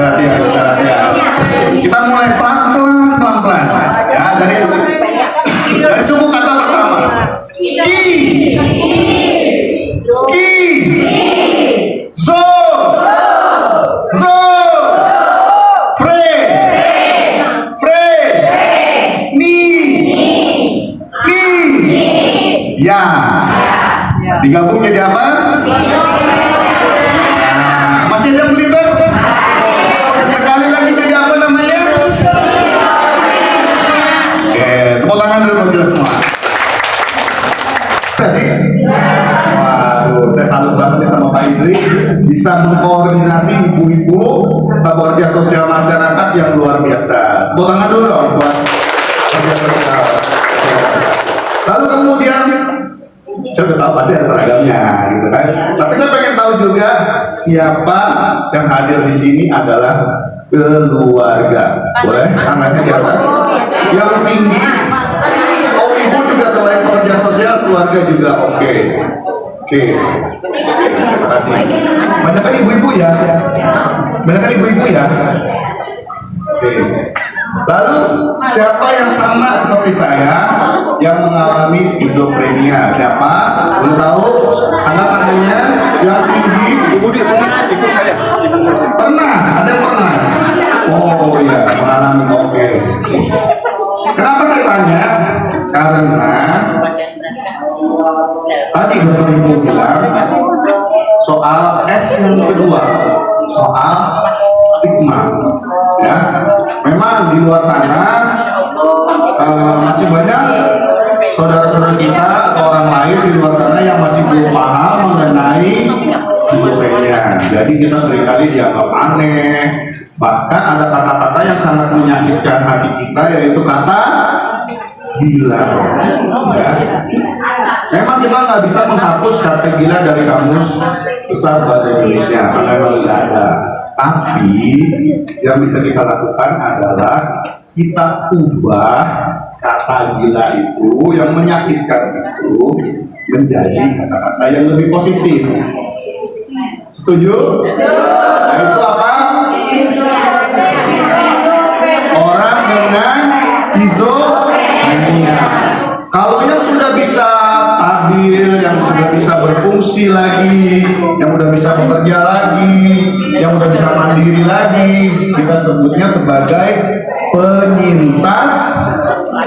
Kita mulai pelan-pelan. Ya, dari suku kata pertama. Ski. Zo. Ya, digabung jadi apa? Masih ada yang belibet? Sekali lagi jadi apa namanya? Oke, tepuk tangan dulu buat kita semua. Udah sih? Waduh, saya salut banget nih sama Pak Idri bisa mengkoordinasi ibu-ibu pekerja sosial masyarakat yang luar biasa. Tepuk tangan dulu dong buat kerja. Lalu kemudian saya udah tahu pasti ada seragamnya gitu kan. Tapi saya pengen tahu juga siapa yang hadir di sini adalah keluarga. Boleh tangannya di atas. Yang tinggi. Oh, ibu juga selain pekerja sosial, keluarga juga oke. Oke. Terima kasih. Banyak kan ibu-ibu ya. Oke. Lalu siapa yang sama seperti saya yang mengalami skizofrenia? Siapa? Belum tahu? Angkat tangannya yang tinggi. Ikut saya. Pernah? Ada yang pernah? Oh iya, mengalami. Oke. Kenapa saya tanya? Karena tadi dokter Ivo bilang soal S yang kedua, soal stigma. Ya, memang di luar sana masih banyak saudara-saudara kita atau orang lain di luar sana yang masih belum paham mengenai skizofrenia. Jadi kita seringkali dianggap aneh. Bahkan ada kata-kata yang sangat menyakitkan hati kita, yaitu kata gila. Ya. Memang kita nggak bisa menghapus kata gila dari kamus besar bahasa Indonesia, karena memang tidak ada. Tapi yang bisa kita lakukan adalah kita ubah kata gila itu yang menyakitkan itu menjadi kata-kata yang lebih positif. Setuju? Nah, itu apa? Orang dengan skizofrenia. Kalau yang sudah bisa stabil, yang sudah bisa berfungsi lagi, yang udah bisa bekerja lagi, yang udah bisa mandiri lagi, kita sebutnya sebagai penyintas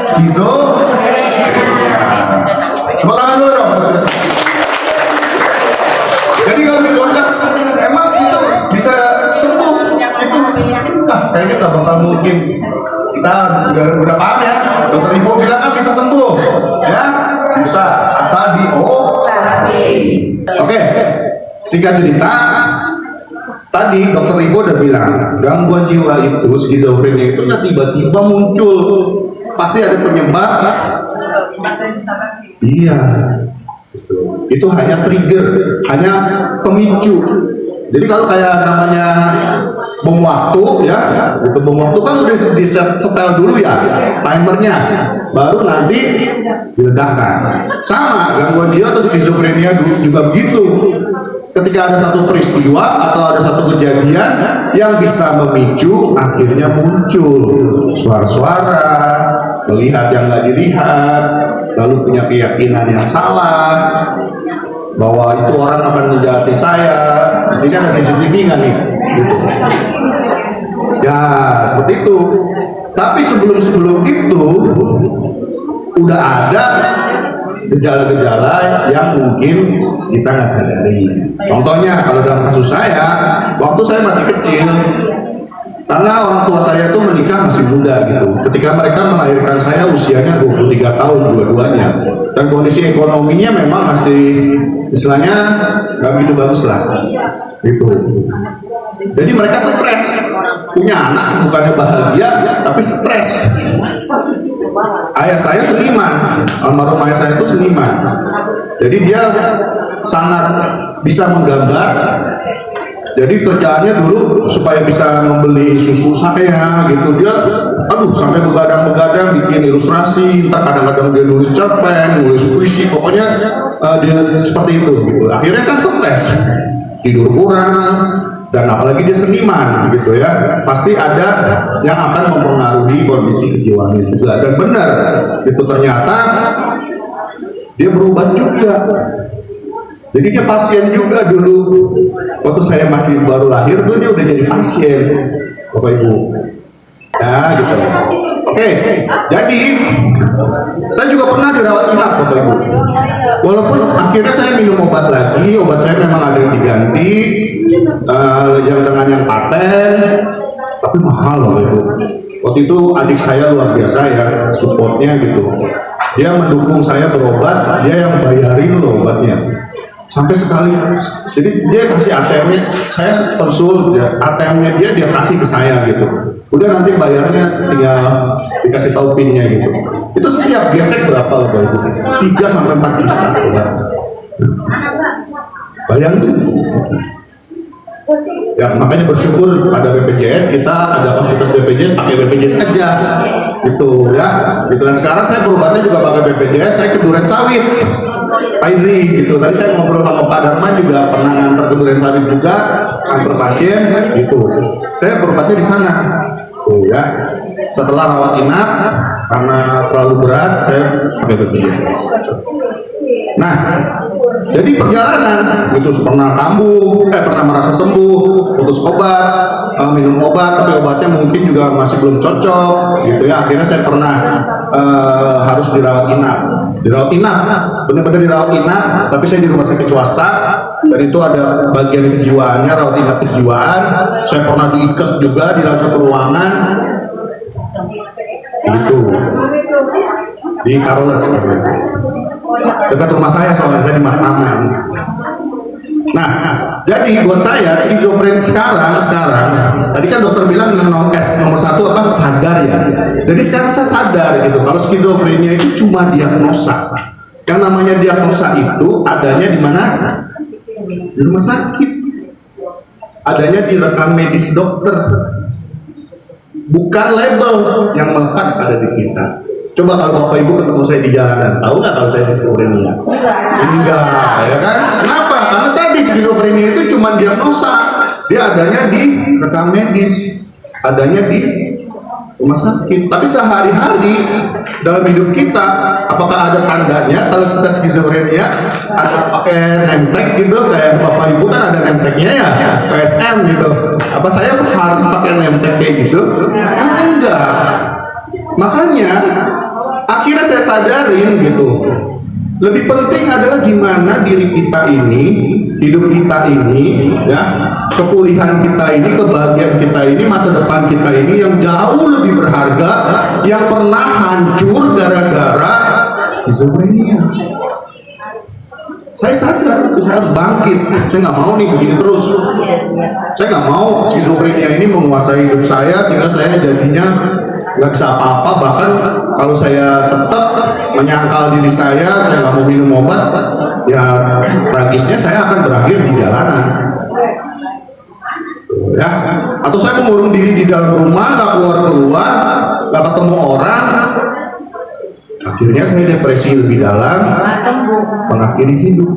skizofrenia. Tepuk tangan dulu dong. Jadi kalau dikontak, emang itu bisa sembuh? Itu, kayaknya nggak bakal mungkin. Kita udah paham ya, Dokter Ivo bilang kan bisa sembuh, ya bisa asal Oke, singkat cerita, tadi Dokter Ivo udah bilang gangguan jiwa itu, skizofrenia itu nggak tiba-tiba muncul, pasti ada penyebab. Iya, itu hanya trigger, hanya pemicu. Jadi kalau kayak namanya bom waktu ya, itu bom waktu kan udah di setel dulu ya timernya, baru nanti diledakkan. Sama gangguan jiwa atau skizofrenia juga begitu. Ketika ada satu peristiwa atau ada satu kejadian yang bisa memicu, akhirnya muncul suara-suara, melihat yang nggak dilihat, lalu punya keyakinan yang salah bahwa itu orang akan menjahati saya. Di sini ada CCTV nggak nih? Gitu. Ya seperti itu. Tapi sebelum itu udah ada gejala-gejala yang mungkin kita nggak sadari. Contohnya kalau dalam kasus saya, waktu saya masih kecil, karena orang tua saya itu menikah masih muda gitu. Ketika mereka melahirkan saya usianya 23 tahun dua-duanya, dan kondisi ekonominya memang masih istilahnya nggak begitu bagus lah gitu. Jadi mereka stres, punya anak bukannya bahagia tapi stres. Ayah saya seniman, almarhum ayah saya itu seniman. Jadi dia sangat bisa menggambar. Jadi kerjaannya dulu supaya bisa membeli susu saya gitu, dia sampai begadang-begadang bikin ilustrasi, entar kadang-kadang dia nulis cerpen, nulis puisi, pokoknya dia seperti itu gitu. Akhirnya kan stres, tidur kurang, dan apalagi dia seniman gitu ya, pasti ada yang akan mempengaruhi kondisi kejiwaannya juga. Dan benar itu ternyata dia berubah juga. Jadi dia pasien juga dulu. Waktu saya masih baru lahir tuh dia udah jadi pasien, Bapak Ibu. Ya gitu. Oke, jadi saya juga pernah dirawat inap, Bapak Ibu. Walaupun akhirnya saya minum obat lagi, obat saya memang ada yang diganti, yang dengan yang paten, tapi mahal, Bapak Ibu. Waktu itu adik saya luar biasa ya, supportnya gitu. Dia mendukung saya berobat, dia yang bayarin loh obatnya. Sampai sekali, jadi dia kasih ATM-nya, saya konsul, ATM-nya dia kasih ke saya gitu. Udah nanti bayarnya tinggal dikasih tahu PIN-nya gitu. Itu setiap gesek berapa Bapak Ibu? 3 sampai 4 juta. Bayangin. Ya makanya bersyukur ada BPJS, kita ada fasilitas BPJS, pakai BPJS aja gitu ya. Gitu. Dan sekarang saya berobatnya juga pakai BPJS, saya ke Duren Sawit, Pak Idri gitu. Tadi saya ngobrol sama Pak Darman juga pernah nganter ke Duren Sawit juga, antar pasien gitu. Saya berobatnya di sana, tuh ya. Setelah rawat inap karena terlalu berat, saya pakai BPJS. Nah, jadi perjalanan itu pernah kambuh, pernah merasa sembuh, putus obat, minum obat, tapi obatnya mungkin juga masih belum cocok, gitu ya. Akhirnya saya pernah harus dirawat inap, benar-benar dirawat inap, tapi saya di rumah sakit swasta, dan itu ada bagian kejiwaannya, rawat inap kejiwaan. Saya pernah diikat juga di dalam satu ruangan, gitu, di Karoles, dekat rumah saya, soalnya saya di Matraman. Nah, jadi buat saya skizofrenia sekarang tadi kan dokter bilang nomor 1 apa sadar ya. Jadi sekarang saya sadar gitu kalau skizofrenia itu cuma diagnosa. Yang namanya diagnosa itu adanya di mana? Di rumah sakit. Adanya di rekam medis dokter. Bukan label yang melekat ada di kita. Coba kalau Bapak Ibu ketemu saya di jalanan, tahu nggak kalau saya skizofrenia? Enggak, ya kan? Kenapa? Karena tadi skizofrenia itu cuma diagnosa. Dia adanya di rekam medis, adanya di rumah sakit. Tapi sehari-hari dalam hidup kita, apakah ada tandanya kalau kita skizofrenia? Ada pakai name tag gitu, kayak Bapak Ibu kan ada name tagnya ya, PSM gitu. Apa saya harus pakai name tag kayak gitu? Kan enggak. Makanya akhirnya saya sadarin gitu, lebih penting adalah gimana diri kita ini, hidup kita ini, ya, kepulihan kita ini, kebahagiaan kita ini, masa depan kita ini yang jauh lebih berharga, yang pernah hancur gara-gara skizofrenia. Saya sadar itu saya harus bangkit. Saya nggak mau nih begini terus. Saya nggak mau skizofrenia ini menguasai hidup saya sehingga saya jadinya nggak bisa apa-apa. Bahkan kalau saya tetap menyangkal diri saya nggak mau minum obat, ya tragisnya saya akan berakhir di jalanan. Ya, atau saya mengurung diri di dalam rumah, nggak keluar-keluar, nggak ketemu orang. Akhirnya saya depresi lebih dalam, mengakhiri hidup,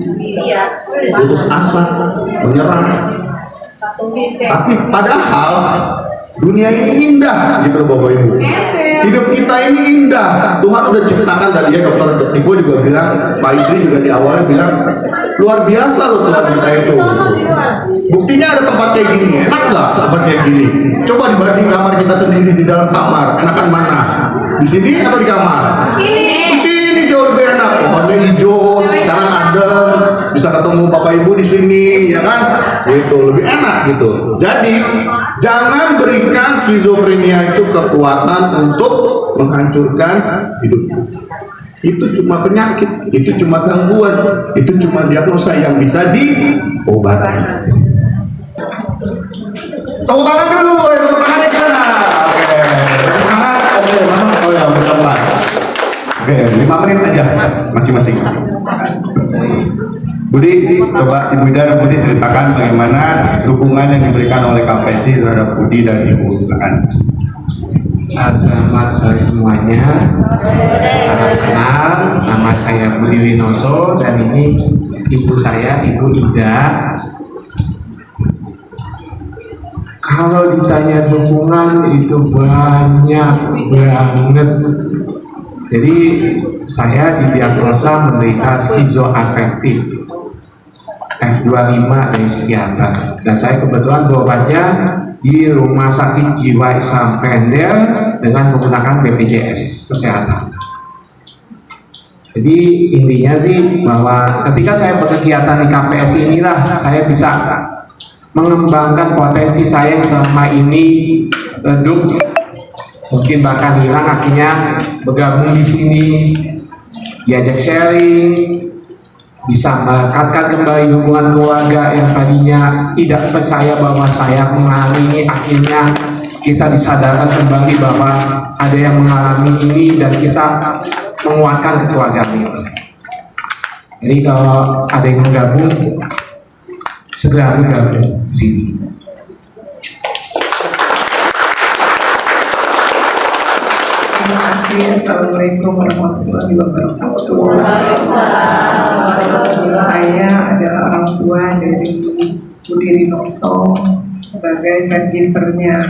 putus asa, menyerah. Tapi padahal dunia ini indah, gitu Bapak Ibu. Hidup kita ini indah. Tuhan udah ciptakan tadi ya, Dokter Ivo juga bilang, Pak Idri juga di awalnya bilang, luar biasa loh Tuhan kita itu. Buktinya ada tempat kayak gini, enak nggak tempat kayak gini? Coba dibanding kamar kita sendiri di dalam kamar, enakan mana? Di sini atau di kamar? Di sini jauh lebih enak. Pohonnya hijau, sekarang adem, bisa ketemu Bapak Ibu di sini, ya kan? Gitu, lebih enak gitu. Jadi jangan berikan skizofrenia itu kekuatan untuk menghancurkan hidup kita. Itu cuma penyakit, itu cuma gangguan, itu cuma diagnosa yang bisa diobati. Tepuk tangan dulu, tepuk tangannya ke sana. Oke, semangat. Oh ya, berteman. Oke, 5 menit aja masing-masing. Budi, coba Ibu Ida dan Budi ceritakan bagaimana dukungan yang diberikan oleh KPSI terhadap Budi dan Ibu. Silakan. Selamat sore semuanya. Salam kenal, nama saya Budi Winoso dan ini ibu saya, Ibu Ida. Kalau ditanya dukungan itu banyak banget. Jadi saya didiagnosa menderita skizoafektif F25 dari psikiater, dan saya kebetulan berobatnya di Rumah Sakit Jiwa Ihsan Pendel dengan menggunakan BPJS Kesehatan. Jadi intinya sih bahwa ketika saya berkegiatan di KPSI inilah saya bisa mengembangkan potensi saya yang selama ini redup, mungkin bahkan hilang, akhirnya bergabung di sini, diajak sharing, bisa melekatkan kembali hubungan keluarga yang tadinya tidak percaya bahwa saya mengalami ini. Akhirnya kita disadarkan kembali bahwa ada yang mengalami ini dan kita menguatkan kekeluargaan ini. Jadi kalau ada yang menggabung, segera bergabung di sini. Terima kasih. Assalamualaikum warahmatullahi wabarakatuh. Saya adalah orang tua dari Budi Winoso sebagai caregiver-nya.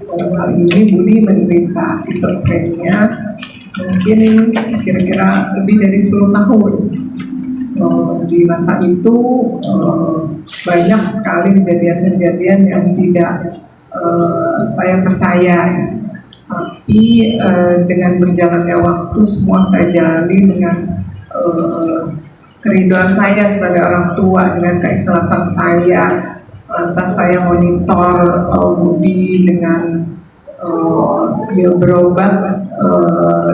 Dalam hal ini Budi menderita skizofrenia mungkin kira-kira lebih dari 10 tahun. Di masa itu banyak sekali kejadian-kejadian yang tidak saya percaya. Tapi dengan berjalannya waktu semua saya jalani dengan kerinduan saya sebagai orang tua, dengan keikhlasan saya. Lantas saya monitor Budi dengan Dia berobat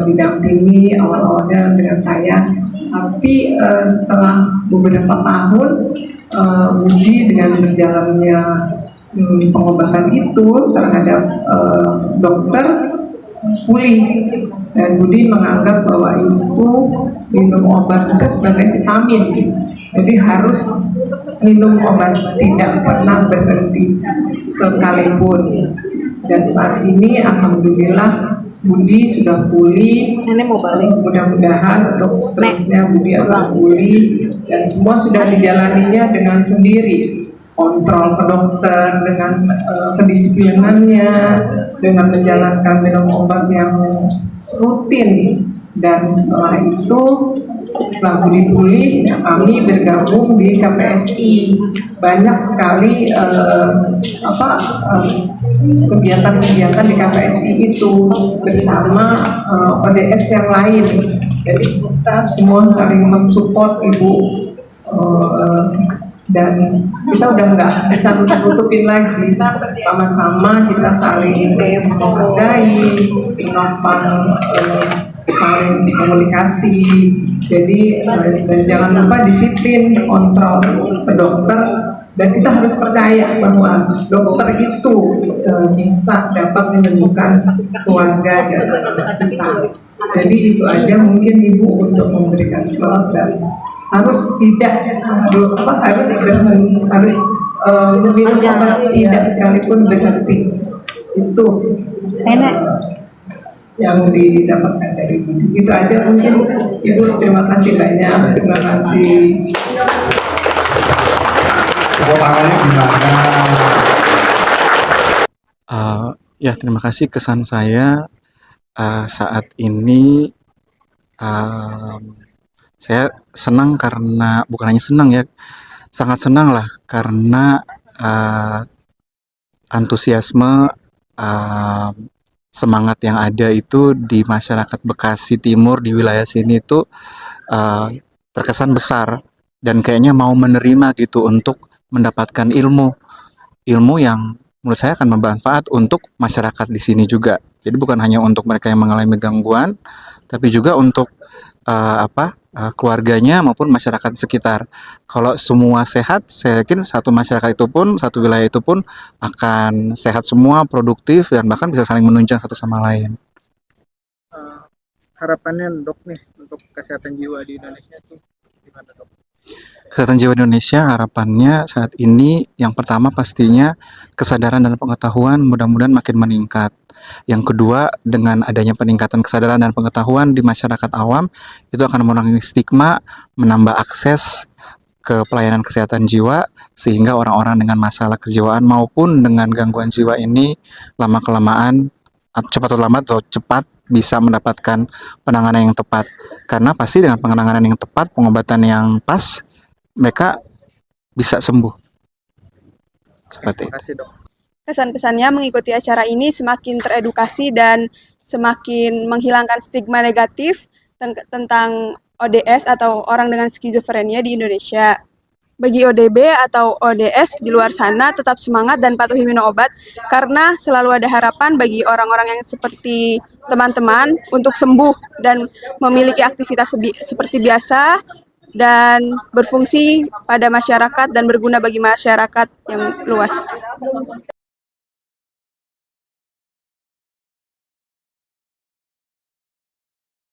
didampingi awal-awalnya dengan saya, tapi setelah beberapa tahun Budi dengan berjalannya pengobatan itu terhadap dokter pulih, dan Budi menganggap bahwa itu minum obat itu sebagai vitamin, jadi harus minum obat, tidak pernah berhenti sekalipun. Dan saat ini alhamdulillah Budi sudah pulih. Nenek mau balik. Mudah-mudahan untuk seterusnya Budi akan pulih dan semua sudah dijalaninya dengan sendiri. Kontrol ke dokter dengan kedisiplinannya, dengan menjalankan minum obat yang rutin. Dan setelah itu, setelah Budi pulih, kami bergabung di KPSI. Banyak sekali kegiatan-kegiatan di KPSI itu bersama ODS yang lain. Jadi kita semua saling mensupport Ibu. Dan kita udah nggak bisa tutupin lagi, sama-sama kita saling menghargai, menopang, saling komunikasi. Jadi dan jangan lupa disiplin, kontrol ke dokter, dan kita harus percaya bahwa dokter itu bisa dapat menyembuhkan keluarga dan kita. Jadi itu aja mungkin Ibu untuk memberikan semangat, dan harus minum obat tidak sekalipun berhenti. Itu yang didapatkan dari Budi. Itu aja mungkin Ibu. Terima kasih banyak. Terima kasih. Tepuk tangannya gimana? Ya, terima kasih. Kesan saya saat ini saya senang karena, bukan hanya senang ya, sangat senang lah karena antusiasme, semangat yang ada itu di masyarakat Bekasi Timur, di wilayah sini itu terkesan besar, dan kayaknya mau menerima gitu untuk mendapatkan ilmu yang menurut saya akan bermanfaat untuk masyarakat di sini juga. Jadi bukan hanya untuk mereka yang mengalami gangguan, tapi juga untuk keluarganya maupun masyarakat sekitar. Kalau semua sehat, saya yakin satu masyarakat itu pun, satu wilayah itu pun akan sehat semua, produktif, dan bahkan bisa saling menunjang satu sama lain. Harapannya Dok nih untuk kesehatan jiwa di Indonesia itu gimana, Dok? Kesehatan jiwa Indonesia, harapannya saat ini yang pertama pastinya kesadaran dan pengetahuan mudah-mudahan makin meningkat. Yang kedua, dengan adanya peningkatan kesadaran dan pengetahuan di masyarakat awam, itu akan mengurangi stigma, menambah akses ke pelayanan kesehatan jiwa, sehingga orang-orang dengan masalah kejiwaan maupun dengan gangguan jiwa ini lama-kelamaan, cepat atau lambat atau cepat, bisa mendapatkan penanganan yang tepat. Karena pasti dengan penanganan yang tepat, pengobatan yang pas, mereka bisa sembuh. Seperti itu. Terima kasih, Dok. Kesan-pesannya mengikuti acara ini semakin teredukasi dan semakin menghilangkan stigma negatif tentang ODS atau orang dengan skizofrenia di Indonesia. Bagi ODB atau ODS di luar sana, tetap semangat dan patuhi minum obat, karena selalu ada harapan bagi orang-orang yang seperti teman-teman untuk sembuh dan memiliki aktivitas seperti biasa dan berfungsi pada masyarakat dan berguna bagi masyarakat yang luas.